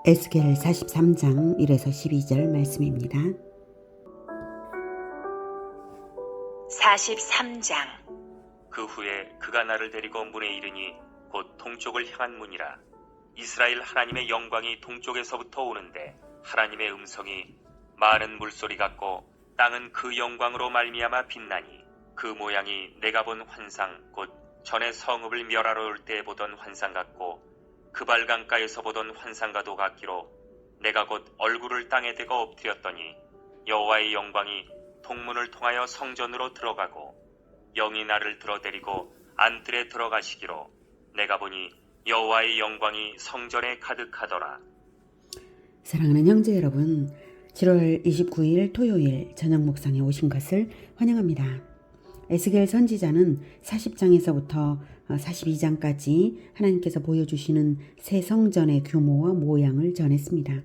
에스겔 43장 1에서 12절 말씀입니다. 43장. 그 후에 그가 나를 데리고 문에 이르니 곧 동쪽을 향한 문이라. 이스라엘 하나님의 영광이 동쪽에서부터 오는데 하나님의 음성이 많은 물소리 같고 땅은 그 영광으로 말미암아 빛나니 그 모양이 내가 본 환상 곧 전에 성읍을 멸하러 올 때 보던 환상 같고 그발 강가에서 보던 환상과도 같기로 내가 곧 얼굴을 땅에 대고 엎드렸더니 여호와의 영광이 동문을 통하여 성전으로 들어가고 영이 나를 들어데리고 안뜰에 들어가시기로 내가 보니 여호와의 영광이 성전에 가득하더라. 사랑하는 형제 여러분, 7월 29일 토요일 저녁 묵상에 오신 것을 환영합니다. 에스겔 선지자는 40장에서부터 42장까지 하나님께서 보여주시는 새 성전의 규모와 모양을 전했습니다.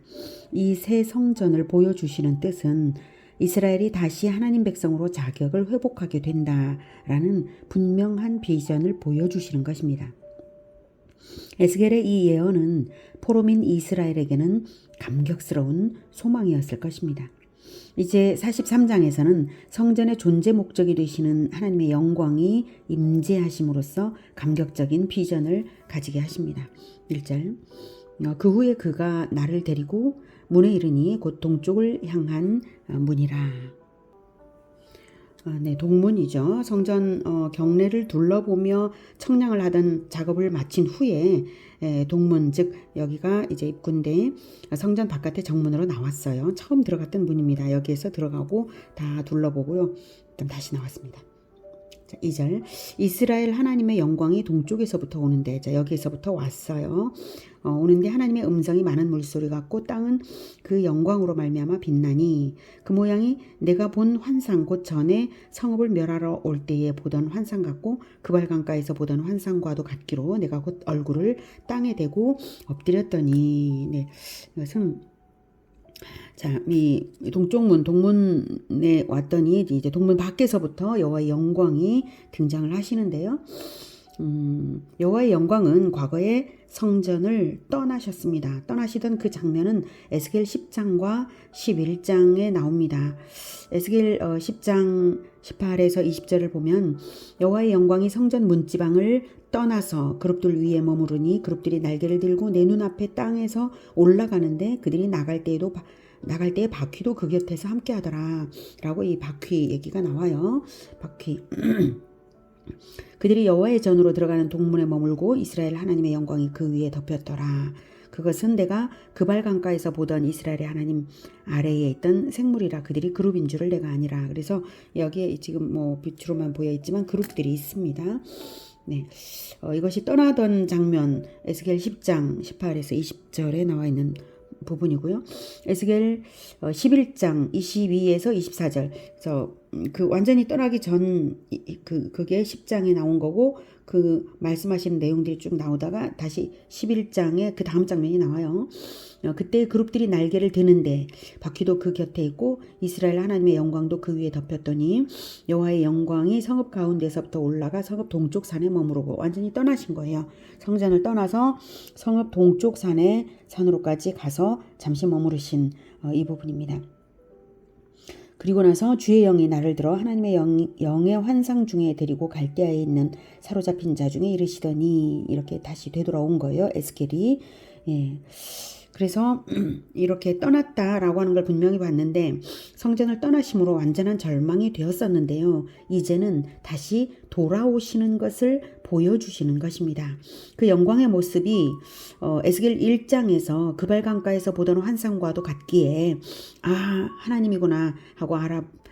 이 새 성전을 보여주시는 뜻은 이스라엘이 다시 하나님 백성으로 자격을 회복하게 된다라는 분명한 비전을 보여주시는 것입니다. 에스겔의 이 예언은 포로민 이스라엘에게는 감격스러운 소망이었을 것입니다. 이제 43장에서는 성전의 존재 목적이 되시는 하나님의 영광이 임재하심으로써 감격적인 비전을 가지게 하십니다. 1절. 그 후에 그가 나를 데리고 문에 이르니 곧 동쪽을 향한 문이라. 네, 동문이죠. 성전 경내를 둘러보며 청량을 하던 작업을 마친 후에 동문, 즉 여기가 이제 입구인데 성전 바깥에 정문으로 나왔어요. 처음 들어갔던 문입니다. 여기에서 들어가고 다 둘러보고요. 다시 나왔습니다. 자, 2절. 이스라엘 하나님의 영광이 동쪽에서부터 오는데, 자, 여기에서부터 왔어요. 오는데 하나님의 음성이 많은 물소리 같고 땅은 그 영광으로 말미암아 빛나니 그 모양이 내가 본 환상 곧 전에 성읍을 멸하러 올 때에 보던 환상 같고 그발 강가에서 보던 환상과도 같기로 내가 곧 얼굴을 땅에 대고 엎드렸더니. 네, 이것은 자, 이 동문에 왔더니 이제 동문 밖에서부터 여호와의 영광이 등장을 하시는데요. 여호와의 영광은 과거에 성전을 떠나셨습니다. 떠나시던 그 장면은 에스겔 10장과 11장에 나옵니다. 에스겔 10장 18에서 20절을 보면 여호와의 영광이 성전 문지방을 떠나서 그룹들 위에 머무르니 그룹들이 날개를 들고 내 눈앞에 땅에서 올라가는데 그들이 나갈 때에 바퀴도 그 곁에서 함께 하더라 라고 이 바퀴 얘기가 나와요. 바퀴. 그들이 여호와의 전으로 들어가는 동문에 머물고 이스라엘 하나님의 영광이 그 위에 덮였더라. 그것은 내가 그발 강가에서 보던 이스라엘의 하나님 아래에 있던 생물이라. 그들이 그룹인 줄을 내가 아니라. 그래서 여기에 지금 뭐 빛으로만 보여 있지만 그룹들이 있습니다. 네, 이것이 떠나던 장면 에스겔 10장 18에서 20절에 나와 있는 부분이고요. 에스겔 11장 22에서 24절. 그래서 그 완전히 떠나기 전 그게 10장에 나온 거고 그 말씀하시는 내용들이 쭉 나오다가 다시 11장에 그 다음 장면이 나와요. 그때 그룹들이 날개를 드는데 바퀴도 그 곁에 있고 이스라엘 하나님의 영광도 그 위에 덮였더니 여호와의 영광이 성읍 가운데서부터 올라가 성읍 동쪽 산에 머무르고. 완전히 떠나신 거예요. 성전을 떠나서 성읍 동쪽 산으로까지 가서 잠시 머무르신 이 부분입니다. 그리고 나서 주의 영이 나를 들어 하나님의 영의 환상 중에 데리고 갈대아에 있는 사로잡힌 자 중에 이르시더니. 이렇게 다시 되돌아온 거예요. 에스겔이. 예. 그래서 이렇게 떠났다라고 하는 걸 분명히 봤는데 성전을 떠나심으로 완전한 절망이 되었었는데요. 이제는 다시 돌아오시는 것을 보여주시는 것입니다. 그 영광의 모습이 에스겔 1장에서 그발 강가에서 보던 환상과도 같기에 하나님이구나 하고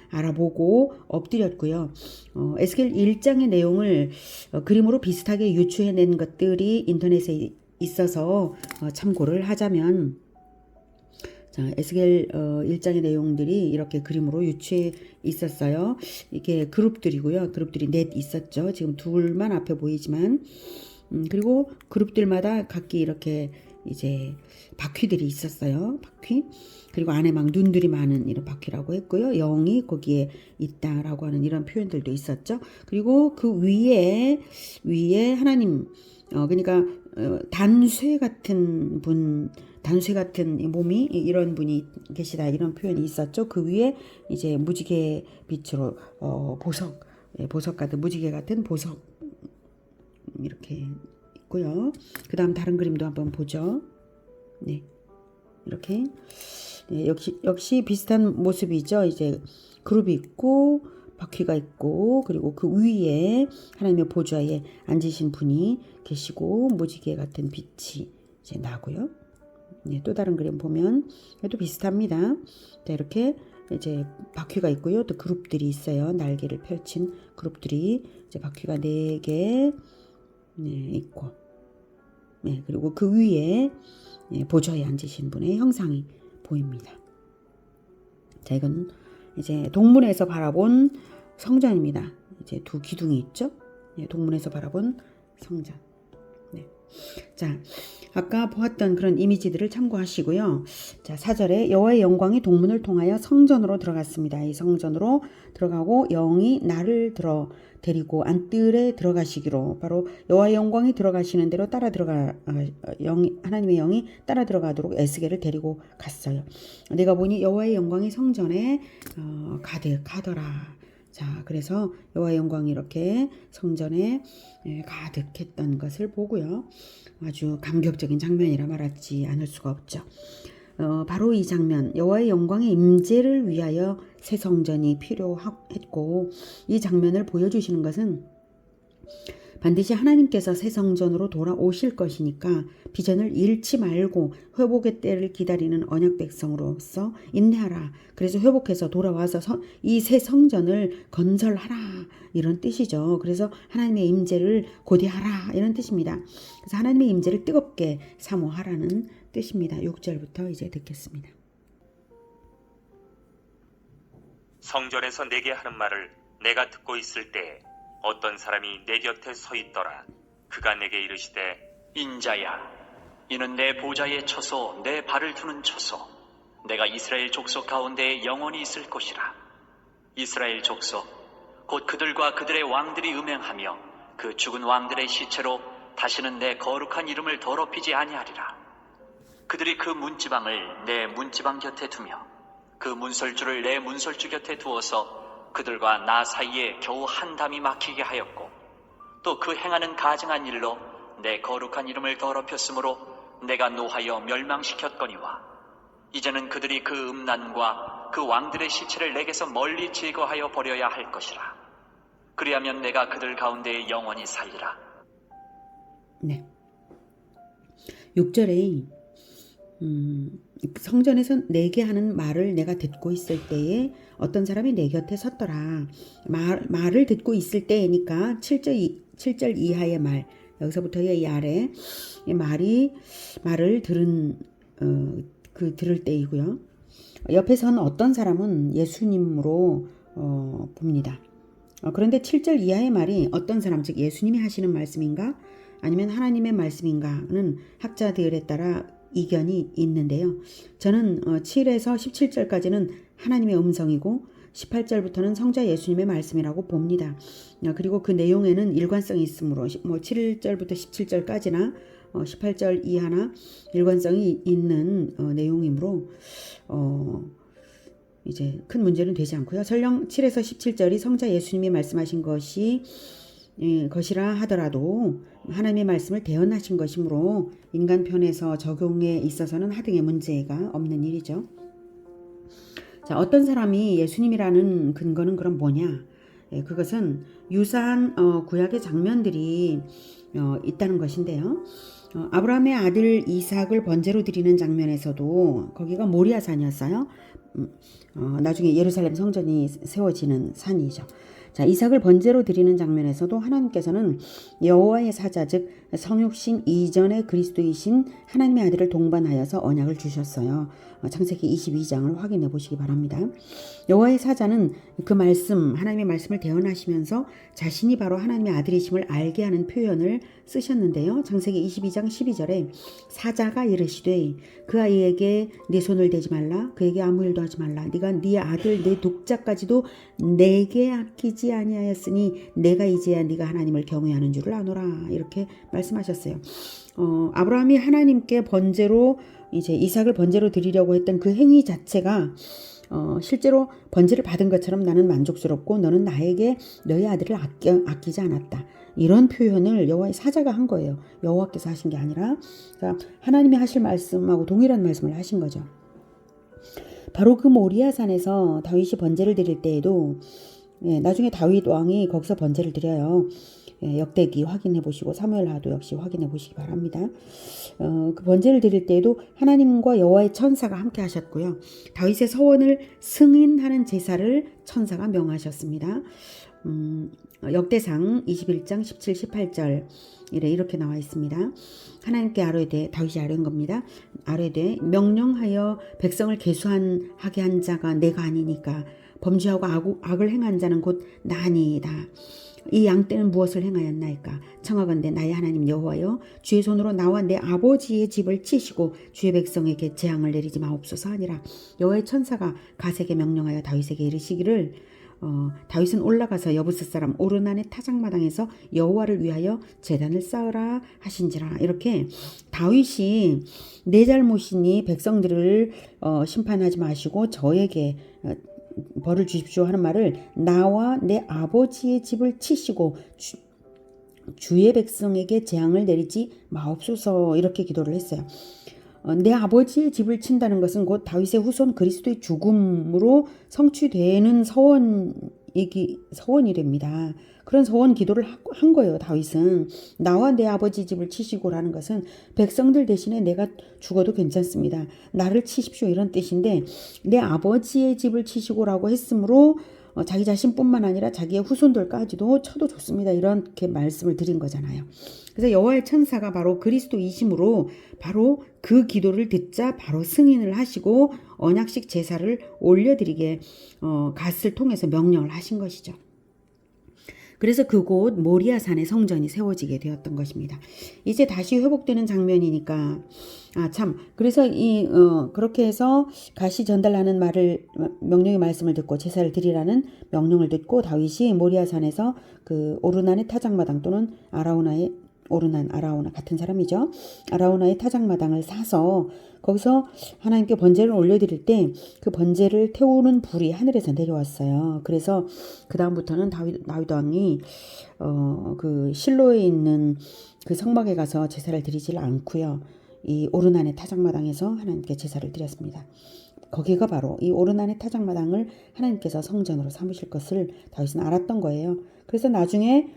알아보고 엎드렸고요. 에스겔 1장의 내용을 그림으로 비슷하게 유추해낸 것들이 인터넷에 있어서 참고를 하자면, 자, 에스겔 1장의 내용들이 이렇게 그림으로 유추해 있었어요. 이게 그룹들이고요. 그룹들이 넷 있었죠. 지금 둘만 앞에 보이지만, 그리고 그룹들마다 각기 이렇게 이제 바퀴들이 있었어요. 바퀴. 그리고 안에 막 눈들이 많은 이런 바퀴라고 했고요. 영이 거기에 있다라고 하는 이런 표현들도 있었죠. 그리고 그 위에 하나님, 그러니까 단쇠 같은 분, 단쇠 같은 이 몸이 이런 분이 계시다 이런 표현이 있었죠. 그 위에 이제 무지개 빛으로 보석, 보석 같은 무지개 같은 보석 이렇게 있고요. 그다음 다른 그림도 한번 보죠. 네, 이렇게 네, 역시 비슷한 모습이죠. 이제 그룹이 있고 바퀴가 있고 그리고 그 위에 하나님의 보좌에 앉으신 분이 계시고 무지개 같은 빛이 이제 나고요. 네, 또 다른 그림 보면 또 비슷합니다. 자, 이렇게 이제 바퀴가 있고요. 또 그룹들이 있어요. 날개를 펼친 그룹들이 이제 바퀴가 4개 네, 있고 네, 그리고 그 위에 보좌에 앉으신 분의 형상이 보입니다. 자, 이건 이제 동문에서 바라본 성전입니다. 이제 두 기둥이 있죠. 동문에서 바라본 성전. 네. 자, 아까 보았던 그런 이미지들을 참고하시고요. 자, 4절에 여호와의 영광이 동문을 통하여 성전으로 들어갔습니다. 이 성전으로 들어가고 영이 나를 데리고 안뜰에 들어가시기로 바로 여호와의 영광이 들어가시는 대로 따라 하나님의 영이 따라 들어가도록 에스겔을 데리고 갔어요. 내가 보니 여호와의 영광이 성전에 가득하더라. 자, 그래서 여호와의 영광이 이렇게 성전에 가득했던 것을 보고요. 아주 감격적인 장면이라 말하지 않을 수가 없죠. 바로 이 장면, 여호와의 영광의 임재를 위하여 새 성전이 필요했고 이 장면을 보여주시는 것은 반드시 하나님께서 새 성전으로 돌아오실 것이니까 비전을 잃지 말고 회복의 때를 기다리는 언약 백성으로서 인내하라. 그래서 회복해서 돌아와서 이 새 성전을 건설하라 이런 뜻이죠. 그래서 하나님의 임재를 고대하라 이런 뜻입니다. 그래서 하나님의 임재를 뜨겁게 사모하라는 뜻입니다. 6절부터 이제 듣겠습니다. 성전에서 내게 하는 말을 내가 듣고 있을 때에 어떤 사람이 내 곁에 서 있더라. 그가 내게 이르시되 인자야, 이는 내 보좌에 처소 내 발을 두는 처소, 내가 이스라엘 족속 가운데에 영원히 있을 곳이라. 이스라엘 족속 곧 그들과 그들의 왕들이 음행하며 그 죽은 왕들의 시체로 다시는 내 거룩한 이름을 더럽히지 아니하리라. 그들이 그 문지방을 내 문지방 곁에 두며 그 문설주를 내 문설주 곁에 두어서 그들과 나 사이에 겨우 한 담이 막히게 하였고 또 그 행하는 가증한 일로 내 거룩한 이름을 더럽혔으므로 내가 노하여 멸망시켰거니와 이제는 그들이 그 음란과 그 왕들의 시체를 내게서 멀리 제거하여 버려야 할 것이라. 그리하면 내가 그들 가운데에 영원히 살리라. 네. 6절에 성전에서 내게 하는 말을 내가 듣고 있을 때에 어떤 사람이 내 곁에 섰더라. 말을 듣고 있을 때니까 7절 이하의 말, 여기서부터의 이 아래 이 말을 들은 들을 때이고요. 옆에 선 어떤 사람은 예수님으로 봅니다. 그런데 7절 이하의 말이 어떤 사람, 즉 예수님이 하시는 말씀인가 아니면 하나님의 말씀인가는 학자들에 따라 이견이 있는데요. 저는 7에서 17절까지는 하나님의 음성이고 18절부터는 성자 예수님의 말씀이라고 봅니다. 그리고 그 내용에는 일관성이 있으므로 7절부터 17절까지나 18절 이하나 일관성이 있는 내용이므로 이제 큰 문제는 되지 않고요. 설령 7에서 17절이 성자 예수님이 말씀하신 것이라 하더라도 하나님의 말씀을 대언하신 것이므로 인간 편에서 적용에 있어서는 하등의 문제가 없는 일이죠. 자, 어떤 사람이 예수님이라는 근거는 그럼 뭐냐? 그것은 유사한 구약의 장면들이 있다는 것인데요. 아브라함의 아들 이삭을 번제로 드리는 장면에서도 거기가 모리아산이었어요. 나중에 예루살렘 성전이 세워지는 산이죠. 자, 이삭을 번제로 드리는 장면에서도 하나님께서는 여호와의 사자 즉 성육신 이전의 그리스도이신 하나님의 아들을 동반하여서 언약을 주셨어요. 창세기 22장을 확인해 보시기 바랍니다. 여호와의 사자는 그 말씀, 하나님의 말씀을 대언하시면서 자신이 바로 하나님의 아들이심을 알게 하는 표현을 쓰셨는데요. 창세기 22장 12절에 사자가 이르시되 그 아이에게 네 손을 대지 말라, 그에게 아무 일도 하지 말라, 네가 네 아들 네 독자까지도 내게 아끼지 알지 아니하였으니 내가 이제야 네가 하나님을 경외하는 줄을 아노라. 이렇게 말씀하셨어요. 아브라함이 하나님께 번제로 이제 이삭을 번제로 드리려고 했던 그 행위 자체가 실제로 번제를 받은 것처럼 나는 만족스럽고 너는 나에게 너의 아들을 아끼지 않았다. 이런 표현을 여호와의 사자가 한 거예요. 여호와께서 하신 게 아니라 그러니까 하나님이 하실 말씀하고 동일한 말씀을 하신 거죠. 바로 그 모리아 산에서 다윗이 번제를 드릴 때에도 나중에 다윗 왕이 거기서 번제를 드려요. 역대기 확인해 보시고 사무엘하도 역시 확인해 보시기 바랍니다. 그 번제를 드릴 때에도 하나님과 여호와의 천사가 함께 하셨고요. 다윗의 서원을 승인하는 제사를 천사가 명하셨습니다. 역대상 21장 17, 18절 이렇게 나와 있습니다. 하나님께 아뢰되 다윗이 아뢰는 겁니다. 아뢰되 명령하여 백성을 계수하게 한 자가 내가 아니니까 범죄하고 악을 행한 자는 곧 나니이다. 이 양떼는 무엇을 행하였나이까? 청하건대 나의 하나님 여호와여 주의 손으로 나와 내 아버지의 집을 치시고 주의 백성에게 재앙을 내리지 마옵소서 하니라. 여호와의 천사가 갓에게 명령하여 다윗에게 이르시기를 다윗은 올라가서 여부스 사람 오르난의 타작마당에서 여호와를 위하여 제단을 쌓으라 하신지라. 이렇게 다윗이 내 잘못이니 백성들을 심판하지 마시고 저에게 벌을 주십시오 하는 말을 나와 내 아버지의 집을 치시고 주의 백성에게 재앙을 내리지 마옵소서 이렇게 기도를 했어요. 내 아버지의 집을 친다는 것은 곧 다윗의 후손 그리스도의 죽음으로 성취되는 서원이랍니다. 그런 서원 기도를 한 거예요. 다윗은 나와 내 아버지 집을 치시고라는 것은 백성들 대신에 내가 죽어도 괜찮습니다. 나를 치십시오 이런 뜻인데 내 아버지의 집을 치시고라고 했으므로 자기 자신뿐만 아니라 자기의 후손들까지도 쳐도 좋습니다. 이렇게 말씀을 드린 거잖아요. 그래서 여호와의 천사가 바로 그리스도이심으로 바로 그 기도를 듣자 바로 승인을 하시고 언약식 제사를 올려드리게 갓을 통해서 명령을 하신 것이죠. 그래서 그곳 모리아산에 성전이 세워지게 되었던 것입니다. 이제 다시 회복되는 장면이니까 그래서 그렇게 해서 갓이 전달하는 명령의 말씀을 듣고 제사를 드리라는 명령을 듣고 다윗이 모리아산에서 그 오르난의 타작마당 또는 아라우나 같은 사람이죠. 아라우나의 타작마당을 사서 거기서 하나님께 번제를 올려드릴 때 그 번제를 태우는 불이 하늘에서 내려왔어요. 그래서 그 다음부터는 다윗 왕이 그 실로에 있는 그 성막에 가서 제사를 드리질 않고요. 이 오르난의 타작마당에서 하나님께 제사를 드렸습니다. 거기가 바로 이 오르난의 타작마당을 하나님께서 성전으로 삼으실 것을 다윗은 알았던 거예요. 그래서 나중에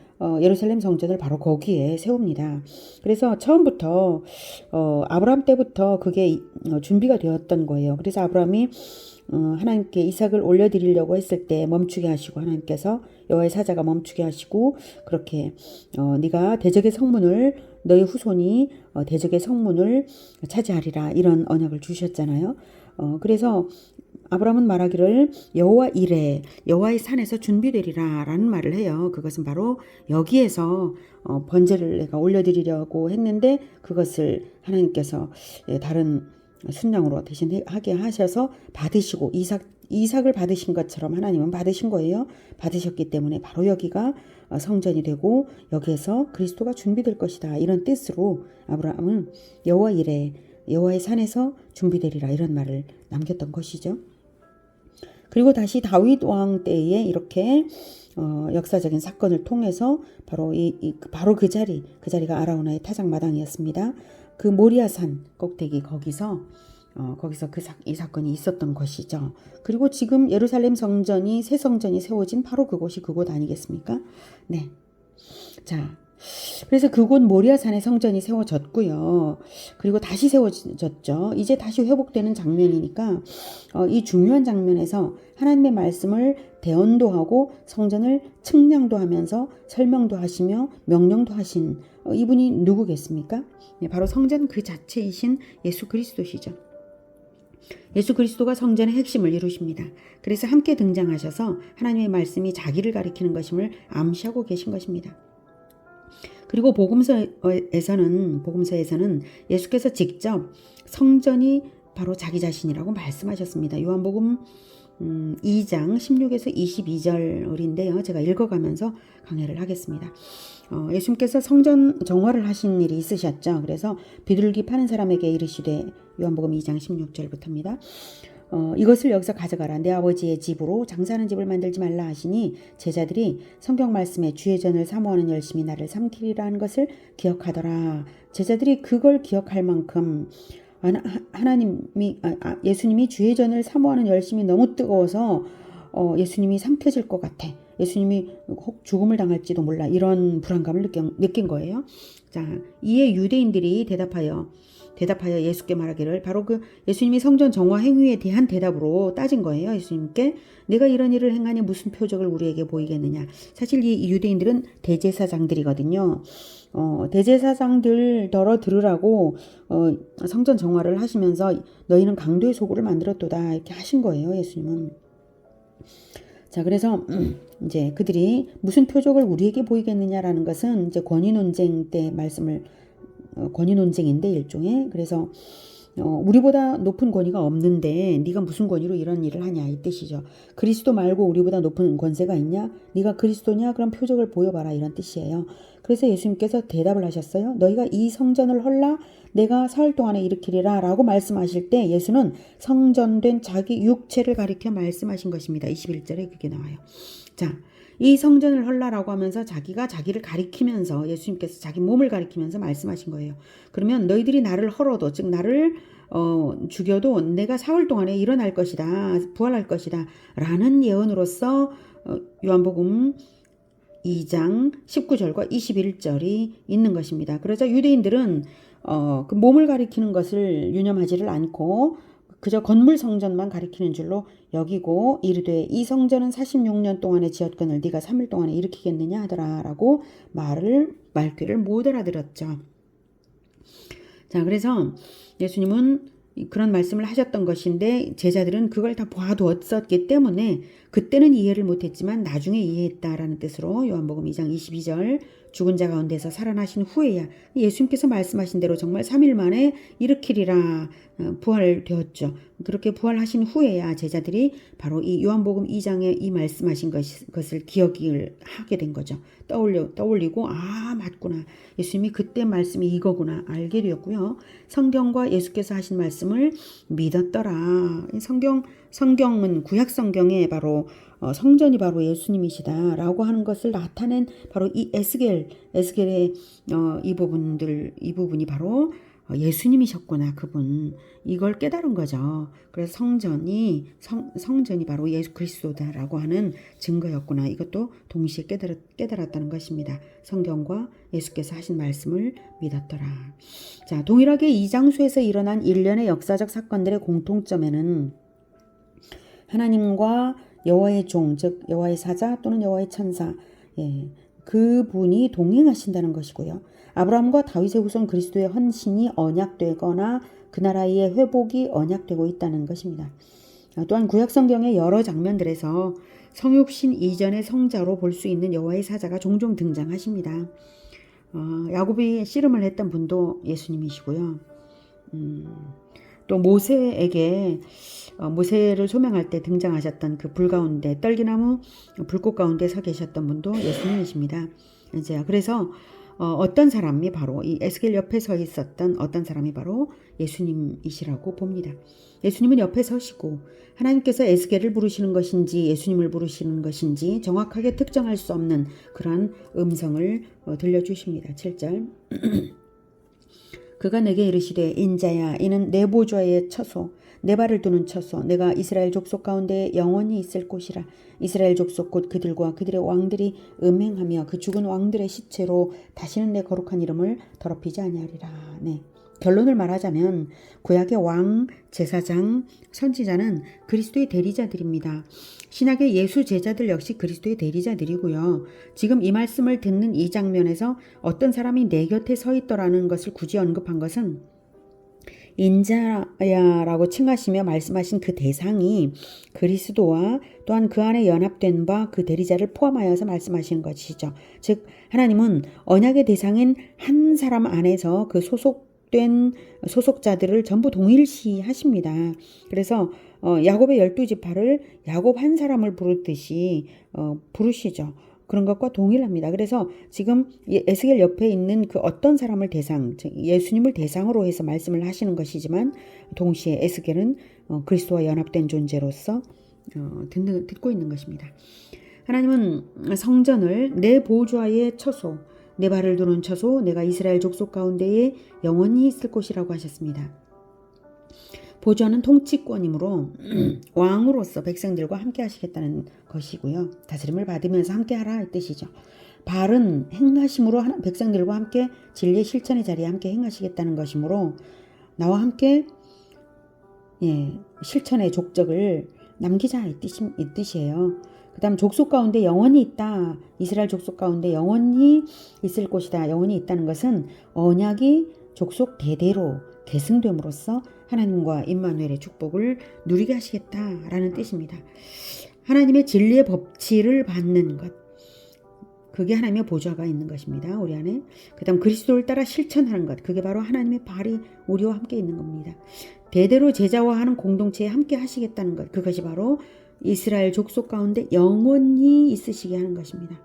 예루살렘 성전을 바로 거기에 세웁니다. 그래서 처음부터 아브라함 때부터 그게 준비가 되었던 거예요. 그래서 아브라함이 하나님께 이삭을 올려드리려고 했을 때 멈추게 하시고 하나님께서 여호와의 사자가 멈추게 하시고 그렇게 네가 대적의 성문을 너의 후손이 대적의 성문을 차지하리라 이런 언약을 주셨잖아요. 그래서 아브라함은 말하기를 여호와 이레 여호와의 산에서 준비되리라 라는 말을 해요. 그것은 바로 여기에서 번제를 내가 올려드리려고 했는데 그것을 하나님께서 다른 순양으로 대신 하게 하셔서 받으시고 이삭을 받으신 것처럼 하나님은 받으신 거예요. 받으셨기 때문에 바로 여기가 성전이 되고 여기에서 그리스도가 준비될 것이다. 이런 뜻으로 아브라함은 여호와 이레 여호와의 산에서 준비되리라 이런 말을 남겼던 것이죠. 그리고 다시 다윗 왕 때에 이렇게 역사적인 사건을 통해서 바로 바로 그 자리가 아라우나의 타작마당이었습니다. 그 모리아산 꼭대기 거기서 이 사건이 있었던 것이죠. 그리고 지금 예루살렘 성전이 새 성전이 세워진 바로 그곳이 그곳 아니겠습니까? 네. 자. 그래서 그곳 모리아산에 성전이 세워졌고요. 그리고 다시 세워졌죠. 이제 다시 회복되는 장면이니까 이 중요한 장면에서 하나님의 말씀을 대언도 하고 성전을 측량도 하면서 설명도 하시며 명령도 하신 이분이 누구겠습니까? 네, 바로 성전 그 자체이신 예수 그리스도시죠. 예수 그리스도가 성전의 핵심을 이루십니다. 그래서 함께 등장하셔서 하나님의 말씀이 자기를 가리키는 것임을 암시하고 계신 것입니다. 그리고 복음서에서는 예수께서 직접 성전이 바로 자기 자신이라고 말씀하셨습니다. 요한복음 2장 16에서 22절인데요. 제가 읽어가면서 강해를 하겠습니다. 예수님께서 성전 정화를 하신 일이 있으셨죠. 그래서 비둘기 파는 사람에게 이르시되, 요한복음 2장 16절부터입니다. 이것을 여기서 가져가라. 내 아버지의 집으로 장사하는 집을 만들지 말라 하시니 제자들이 성경 말씀에 주의 전을 사모하는 열심히 나를 삼키리라는 것을 기억하더라. 제자들이 그걸 기억할 만큼 예수님이 주의 전을 사모하는 열심이 너무 뜨거워서 예수님이 삼켜질 것 같아. 예수님이 혹 죽음을 당할지도 몰라. 이런 불안감을 느낀 거예요. 자, 이에 유대인들이 대답하여 예수께 말하기를, 바로 그 예수님이 성전 정화 행위에 대한 대답으로 따진 거예요. 예수님께 내가 이런 일을 행하니 무슨 표적을 우리에게 보이겠느냐. 사실 이 유대인들은 대제사장들이거든요. 대제사장들더러 들으라고 성전 정화를 하시면서 너희는 강도의 소굴을 만들었도다 이렇게 하신 거예요. 예수님은. 자, 그래서 이제 그들이 무슨 표적을 우리에게 보이겠느냐라는 것은 이제 권위 논쟁 때 말씀을, 권위 논쟁인데 일종의, 그래서 우리보다 높은 권위가 없는데 네가 무슨 권위로 이런 일을 하냐 이 뜻이죠. 그리스도 말고 우리보다 높은 권세가 있냐? 네가 그리스도냐? 그럼 표적을 보여봐라 이런 뜻이에요. 그래서 예수님께서 대답을 하셨어요. 너희가 이 성전을 헐라 내가 사흘 동안에 일으키리라 라고 말씀하실 때 예수는 성전된 자기 육체를 가리켜 말씀하신 것입니다. 21절에 그게 나와요. 자, 이 성전을 헐라라고 하면서 자기가 자기를 가리키면서, 예수님께서 자기 몸을 가리키면서 말씀하신 거예요. 그러면 너희들이 나를 헐어도, 즉 나를 죽여도 내가 사흘 동안에 일어날 것이다, 부활할 것이다 라는 예언으로서 요한복음 2장 19절과 21절이 있는 것입니다. 그러자 유대인들은 그 몸을 가리키는 것을 유념하지를 않고 그저 건물 성전만 가리키는 줄로 여기고 이르되 이 성전은 46년 동안의 지었건을 네가 3일 동안에 일으키겠느냐 하더라라고 말귀를 못 알아들었죠. 자, 그래서 예수님은 그런 말씀을 하셨던 것인데 제자들은 그걸 다 봐두었었기 때문에 그때는 이해를 못했지만 나중에 이해했다라는 뜻으로 요한복음 2장 22절 죽은 자 가운데서 살아나신 후에야 예수님께서 말씀하신 대로 정말 3일 만에 일으키리라 부활되었죠. 그렇게 부활하신 후에야 제자들이 바로 이 요한복음 2장에 이 말씀하신 것을 기억을 하게 된 거죠. 떠올리고 맞구나. 예수님이 그때 말씀이 이거구나 알게 되었고요. 성경과 예수께서 하신 말씀을 믿었더라. 성경은 구약 성경에 바로 성전이 바로 예수님이시다라고 하는 것을 나타낸 바로 이 에스겔의 이 부분이 바로 예수님이셨구나. 그분 이걸 깨달은 거죠. 그래서 성전이 바로 예수 그리스도다라고 하는 증거였구나. 이것도 동시에 깨달았다는 것입니다. 성경과 예수께서 하신 말씀을 믿었더라. 자, 동일하게 이 장소에서 일어난 일련의 역사적 사건들의 공통점에는 하나님과 여호와의 종, 즉 여호와의 사자 또는 여호와의 천사, 그분이 동행하신다는 것이고요. 아브라함과 다윗의 후손 그리스도의 헌신이 언약되거나 그 나라의 회복이 언약되고 있다는 것입니다. 또한 구약 성경의 여러 장면들에서 성육신 이전의 성자로 볼 수 있는 여호와의 사자가 종종 등장하십니다. 야곱이 씨름을 했던 분도 예수님이시고요. 또 모세를 소명할 때 등장하셨던 그 떨기나무 불꽃 가운데 서 계셨던 분도 예수님이십니다. 이제 그래서 어떤 사람이 바로 이 에스겔 옆에 서 있었던 어떤 사람이 바로 예수님이시라고 봅니다. 예수님은 옆에 서시고 하나님께서 에스겔을 부르시는 것인지 예수님을 부르시는 것인지 정확하게 특정할 수 없는 그런 음성을 들려주십니다. 7절 그가 내게 이르시되 인자야 이는 내 보좌의 처소 내 발을 두는 처소 내가 이스라엘 족속 가운데 영원히 있을 곳이라. 이스라엘 족속 곧 그들과 그들의 왕들이 음행하며 그 죽은 왕들의 시체로 다시는 내 거룩한 이름을 더럽히지 아니하리라. 네. 결론을 말하자면 구약의 왕, 제사장, 선지자는 그리스도의 대리자들입니다. 신약의 예수 제자들 역시 그리스도의 대리자들이고요. 지금 이 말씀을 듣는 이 장면에서 어떤 사람이 내 곁에 서 있더라는 것을 굳이 언급한 것은 인자야라고 칭하시며 말씀하신 그 대상이 그리스도와 또한 그 안에 연합된 바 그 대리자를 포함하여서 말씀하시는 것이죠. 즉 하나님은 언약의 대상인 한 사람 안에서 그 소속자들을 전부 동일시 하십니다. 그래서 야곱의 12지파를 야곱 한 사람을 부르듯이 부르시죠. 그런 것과 동일합니다. 그래서 지금 에스겔 옆에 있는 그 어떤 사람을 예수님을 대상으로 해서 말씀을 하시는 것이지만 동시에 에스겔은 그리스도와 연합된 존재로서 듣고 있는 것입니다. 하나님은 성전을 내 보좌의 처소, 내 발을 두는 처소, 내가 이스라엘 족속 가운데에 영원히 있을 곳이라고 하셨습니다. 보좌는 통치권이므로 왕으로서 백성들과 함께 하시겠다는 것이고요. 다스림을 받으면서 함께 하라 이 뜻이죠. 발은 행하심으로 백성들과 함께 진리의 실천의 자리에 함께 행하시겠다는 것이므로 나와 함께 실천의 족적을 남기자 이 뜻이에요. 그 다음 족속 가운데 영원히 있다. 이스라엘 족속 가운데 영원히 있을 곳이다. 영원히 있다는 것은 언약이 족속 대대로 계승됨으로써 하나님과 임마누엘의 축복을 누리게 하시겠다라는 뜻입니다. 하나님의 진리의 법칙을 받는 것, 그게 하나님의 보좌가 있는 것입니다. 우리 안에. 그 다음 그리스도를 따라 실천하는 것, 그게 바로 하나님의 발이 우리와 함께 있는 겁니다. 대대로 제자화하는 공동체에 함께 하시겠다는 것, 그것이 바로 이스라엘 족속 가운데 영원히 있으시게 하는 것입니다.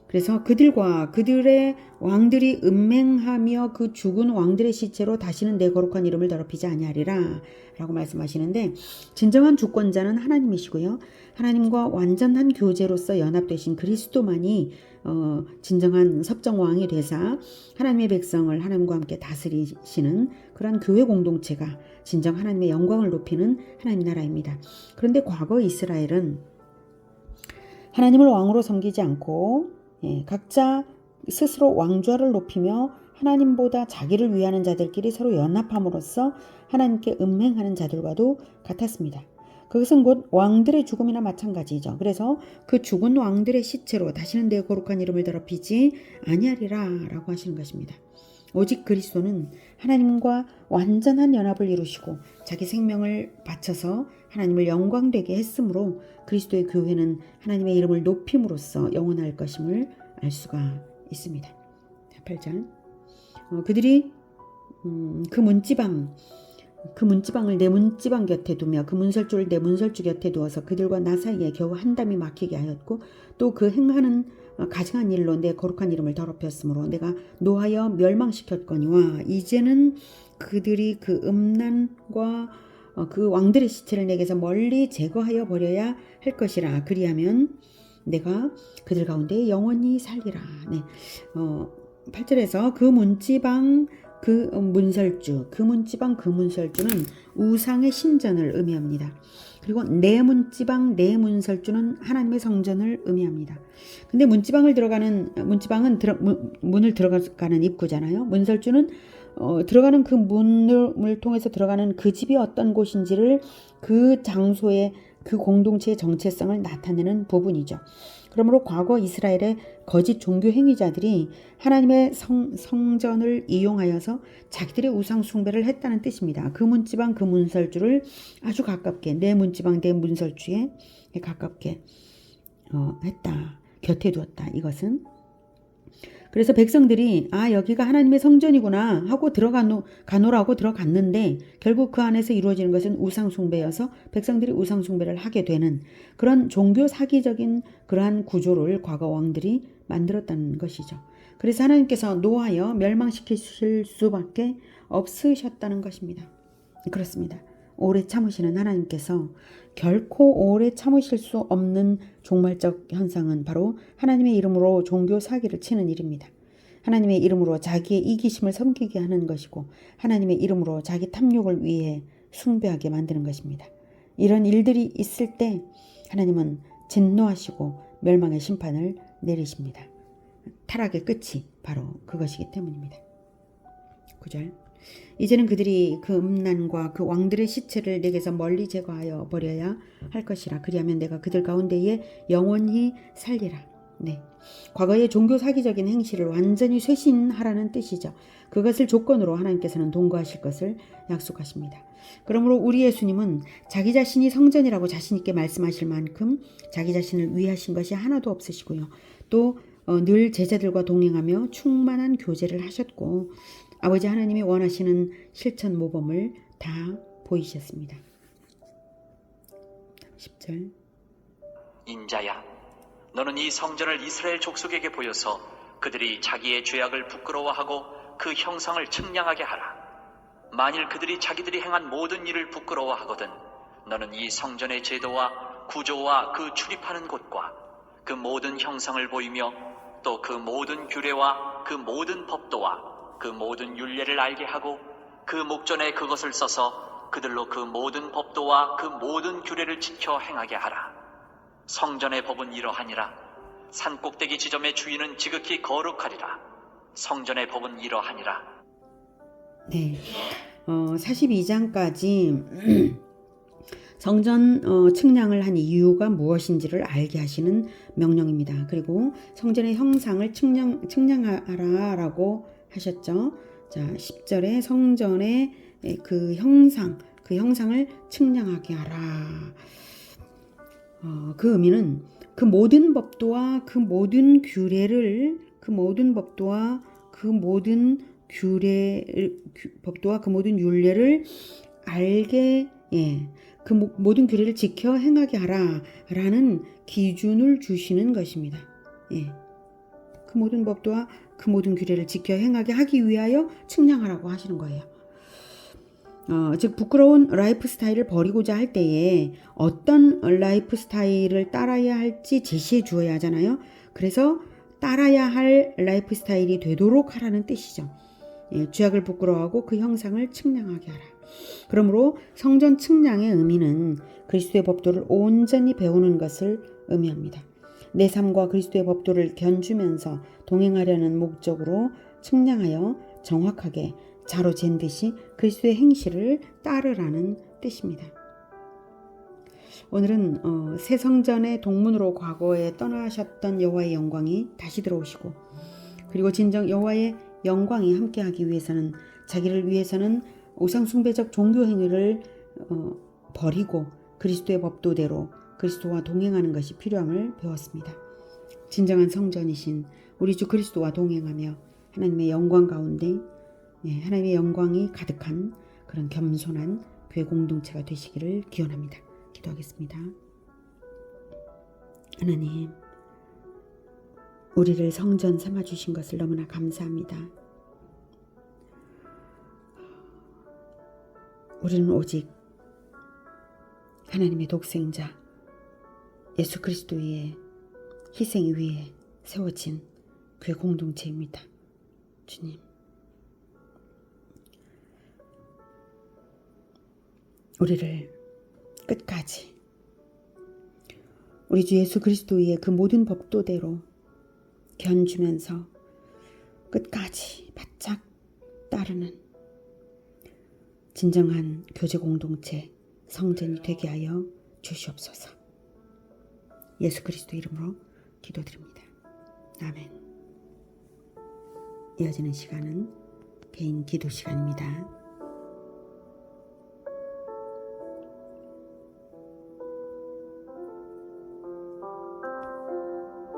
그래서 그들과 그들의 왕들이 음행하며 그 죽은 왕들의 시체로 다시는 내 거룩한 이름을 더럽히지 아니하리라 라고 말씀하시는데, 진정한 주권자는 하나님이시고요. 하나님과 완전한 교제로서 연합되신 그리스도만이 진정한 섭정왕이 되사 하나님의 백성을 하나님과 함께 다스리시는 그런 교회 공동체가 진정 하나님의 영광을 높이는 하나님 나라입니다. 그런데 과거 이스라엘은 하나님을 왕으로 섬기지 않고 각자 스스로 왕좌를 높이며 하나님보다 자기를 위하는 자들끼리 서로 연합함으로써 하나님께 음행하는 자들과도 같았습니다. 그것은 곧 왕들의 죽음이나 마찬가지죠. 그래서 그 죽은 왕들의 시체로 다시는 내 거룩한 이름을 더럽히지 아니하리라 라고 하시는 것입니다. 오직 그리스도는 하나님과 완전한 연합을 이루시고 자기 생명을 바쳐서 하나님을 영광되게 했으므로 그리스도의 교회는 하나님의 이름을 높임으로써 영원할 것임을 알 수가 있습니다. 8절 그들이 그 문지방을 내 문지방 곁에 두며 그 문설주를 내 문설주 곁에 두어서 그들과 나 사이에 겨우 한 담이 막히게 하였고 또 그 행하는 가증한 일로 내 거룩한 이름을 더럽혔으므로 내가 노하여 멸망시켰거니와 이제는 그들이 그 음란과 그 왕들의 시체를 내게서 멀리 제거하여 버려야 할 것이라. 그리하면 내가 그들 가운데 영원히 살리라. 8절에서 그 문지방 그 문설주는 우상의 신전을 의미합니다. 그리고 내 문지방 내 문설주는 하나님의 성전을 의미합니다. 근데 문지방은 문을 들어가는 입구잖아요. 문설주는 들어가는 그 문을 통해서 들어가는 그 집이 어떤 곳인지를 그 장소의 그 공동체의 정체성을 나타내는 부분이죠. 그러므로 과거 이스라엘의 거짓 종교 행위자들이 하나님의 성전을 이용하여서 자기들의 우상 숭배를 했다는 뜻입니다. 그 문지방 그 문설주를 아주 가깝게 내 문지방 내 문설주에 가깝게 했다. 곁에 두었다. 이것은 그래서 백성들이 여기가 하나님의 성전이구나 하고 가노라고 들어갔는데 결국 그 안에서 이루어지는 것은 우상 숭배여서 백성들이 우상 숭배를 하게 되는 그런 종교 사기적인 그러한 구조를 과거 왕들이 만들었다는 것이죠. 그래서 하나님께서 노하여 멸망시키실 수밖에 없으셨다는 것입니다. 그렇습니다. 오래 참으시는 하나님께서 결코 오래 참으실 수 없는 종말적 현상은 바로 하나님의 이름으로 종교 사기를 치는 일입니다. 하나님의 이름으로 자기의 이기심을 섬기게 하는 것이고 하나님의 이름으로 자기 탐욕을 위해 숭배하게 만드는 것입니다. 이런 일들이 있을 때 하나님은 진노하시고 멸망의 심판을 내리십니다. 타락의 끝이 바로 그것이기 때문입니다. 9절 이제는 그들이 그 음란과 그 왕들의 시체를 내게서 멀리 제거하여 버려야 할 것이라. 그리하면 내가 그들 가운데에 영원히 살리라. 과거의 종교 사기적인 행실을 완전히 쇄신하라는 뜻이죠. 그것을 조건으로 하나님께서는 동거하실 것을 약속하십니다. 그러므로 우리 예수님은 자기 자신이 성전이라고 자신 있게 말씀하실 만큼 자기 자신을 위하신 것이 하나도 없으시고요. 또 늘 제자들과 동행하며 충만한 교제를 하셨고 아버지 하나님이 원하시는 실천 모범을 다 보이셨습니다. 10절. 인자야, 너는 이 성전을 이스라엘 족속에게 보여서 그들이 자기의 죄악을 부끄러워하고 그 형상을 측량하게 하라. 만일 그들이 자기들이 행한 모든 일을 부끄러워하거든 너는 이 성전의 제도와 구조와 그 출입하는 곳과 그 모든 형상을 보이며 또 그 모든 규례와 그 모든 법도와 그 모든 율례를 알게 하고 그 목전에 그것을 써서 그들로 그 모든 법도와 그 모든 규례를 지켜 행하게 하라. 성전의 법은 이러하니라. 산꼭대기 지점의 주인은 지극히 거룩하리라. 성전의 법은 이러하니라. 네. 42장까지 성전 측량을 한 이유가 무엇인지를 알게 하시는 명령입니다. 그리고 성전의 형상을 측량하라라고 하셨죠. 자, 10절에 성전의 그 형상을 측량하게 하라. 그 의미는 그 모든 법도와 그 모든 규례를 법도와 그 모든 율례를 알게 그 모든 규례를 지켜 행하게 하라라는 기준을 주시는 것입니다. 그 모든 법도와 그 모든 규례를 지켜 행하게 하기 위하여 측량하라고 하시는 거예요. 즉 부끄러운 라이프 스타일을 버리고자 할 때에 어떤 라이프 스타일을 따라야 할지 제시해 주어야 하잖아요. 그래서 따라야 할 라이프 스타일이 되도록 하라는 뜻이죠. 죄악을 부끄러워하고 그 형상을 측량하게 하라. 그러므로 성전 측량의 의미는 그리스도의 법도를 온전히 배우는 것을 의미합니다. 내 삶과 그리스도의 법도를 견주면서 동행하려는 목적으로 측량하여 정확하게 자로 잰 듯이 그리스도의 행실을 따르라는 뜻입니다. 오늘은 새 성전의 동문으로 과거에 떠나셨던 여호와의 영광이 다시 들어오시고 그리고 진정 여호와의 영광이 함께하기 위해서는 자기를 위해서는 우상 숭배적 종교 행위를 버리고 그리스도의 법도대로 그리스도와 동행하는 것이 필요함을 배웠습니다. 진정한 성전이신 우리 주 그리스도와 동행하며 하나님의 영광 가운데 하나님의 영광이 가득한 그런 겸손한 교회 공동체가 되시기를 기원합니다. 기도하겠습니다. 하나님, 우리를 성전 삼아주신 것을 너무나 감사합니다. 우리는 오직 하나님의 독생자 예수 그리스도의 희생 위에 세워진 교회 공동체입니다. 주님, 우리를 끝까지 우리 주 예수 그리스도의 그 모든 법도대로 견주면서 끝까지 바짝 따르는 진정한 교제 공동체 성전이 되게 하여 주시옵소서. 예수 그리스도 이름으로 기도드립니다. 아멘. 이어지는 시간은 개인 기도 시간입니다.